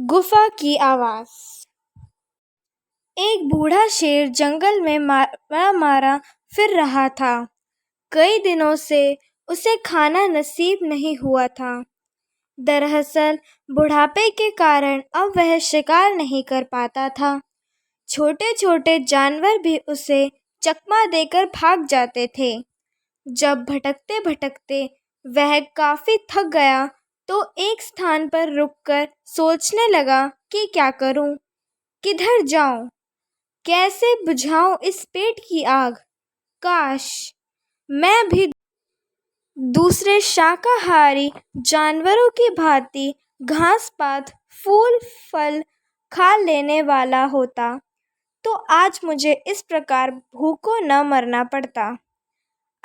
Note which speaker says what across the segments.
Speaker 1: गुफा की आवाज। एक बूढ़ा शेर जंगल में मारा मारा फिर रहा था। कई दिनों से उसे खाना नसीब नहीं हुआ था। दरअसल बुढ़ापे के कारण अब वह शिकार नहीं कर पाता था। छोटे छोटे जानवर भी उसे चकमा देकर भाग जाते थे। जब भटकते भटकते वह काफी थक गया तो एक स्थान पर रुककर सोचने लगा कि क्या करूं, किधर जाऊं, कैसे बुझाऊं इस पेट की आग। काश मैं भी दूसरे शाकाहारी जानवरों की भांति घास पात फूल फल खा लेने वाला होता तो आज मुझे इस प्रकार भूखों न मरना पड़ता।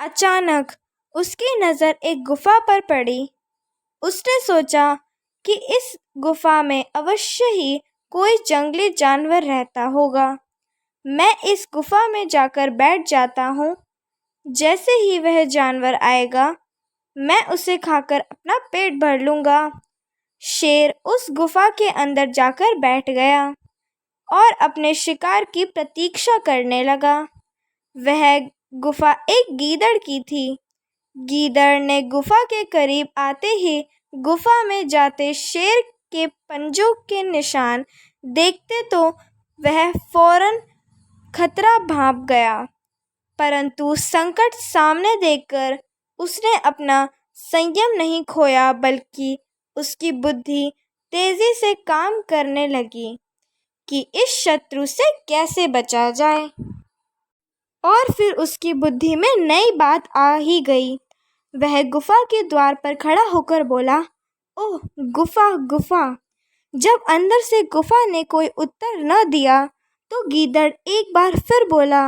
Speaker 1: अचानक उसकी नज़र एक गुफा पर पड़ी। उसने सोचा कि इस गुफा में अवश्य ही कोई जंगली जानवर रहता होगा। मैं इस गुफा में जाकर बैठ जाता हूँ। जैसे ही वह जानवर आएगा मैं उसे खाकर अपना पेट भर लूँगा। शेर उस गुफा के अंदर जाकर बैठ गया और अपने शिकार की प्रतीक्षा करने लगा। वह गुफा एक गीदड़ की थी। गीदड़ ने गुफा के करीब आते ही गुफा में जाते शेर के पंजों के निशान देखते तो वह फौरन खतरा भांप गया। परंतु संकट सामने देखकर उसने अपना संयम नहीं खोया, बल्कि उसकी बुद्धि तेजी से काम करने लगी कि इस शत्रु से कैसे बचा जाए। और फिर उसकी बुद्धि में नई बात आ ही गई। वह गुफा के द्वार पर खड़ा होकर बोला, ओह गुफा गुफा। जब अंदर से गुफा ने कोई उत्तर न दिया तो गीदड़ एक बार फिर बोला,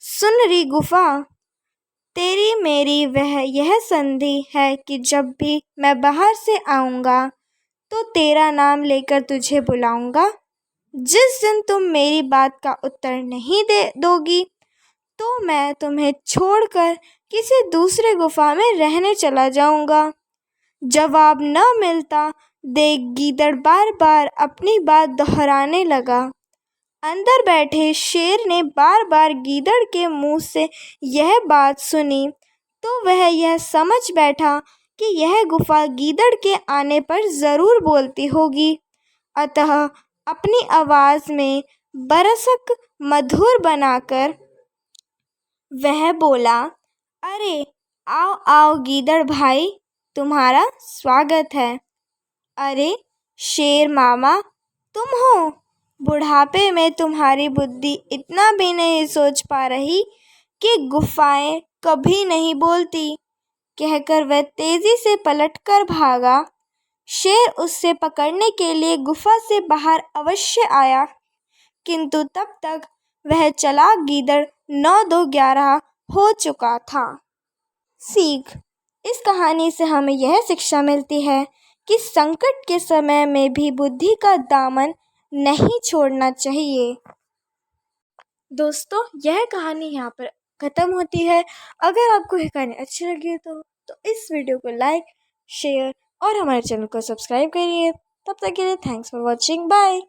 Speaker 1: सुन रही गुफा, तेरी मेरी वह यह संधि है कि जब भी मैं बाहर से आऊँगा तो तेरा नाम लेकर तुझे बुलाऊंगा। जिस दिन तुम मेरी बात का उत्तर नहीं दे दोगी तो मैं तुम्हें छोड़कर किसी दूसरे गुफा में रहने चला जाऊंगा। जवाब न मिलता देख गीदड़ बार बार अपनी बात दोहराने लगा। अंदर बैठे शेर ने बार बार गीदड़ के मुंह से यह बात सुनी तो वह यह समझ बैठा कि यह गुफा गीदड़ के आने पर ज़रूर बोलती होगी। अतः अपनी आवाज़ में बरसक मधुर बनाकर वह बोला, अरे आओ आओ गीदड़ भाई, तुम्हारा स्वागत है। अरे शेर मामा तुम हो। बुढ़ापे में तुम्हारी बुद्धि इतना भी नहीं सोच पा रही कि गुफाएं कभी नहीं बोलती, कहकर वह तेजी से पलटकर भागा। शेर उससे पकड़ने के लिए गुफा से बाहर अवश्य आया, किंतु तब तक वह चालाक गीदड़ 9-2-11 हो चुका था। सीख, इस कहानी से हमें यह शिक्षा मिलती है कि संकट के समय में भी बुद्धि का दामन नहीं छोड़ना चाहिए। दोस्तों, यह कहानी यहाँ पर ख़त्म होती है। अगर आपको यह कहानी अच्छी लगी तो इस वीडियो को लाइक, शेयर और हमारे चैनल को सब्सक्राइब करिए। तब तक के लिए थैंक्स फॉर वॉचिंग। बाय।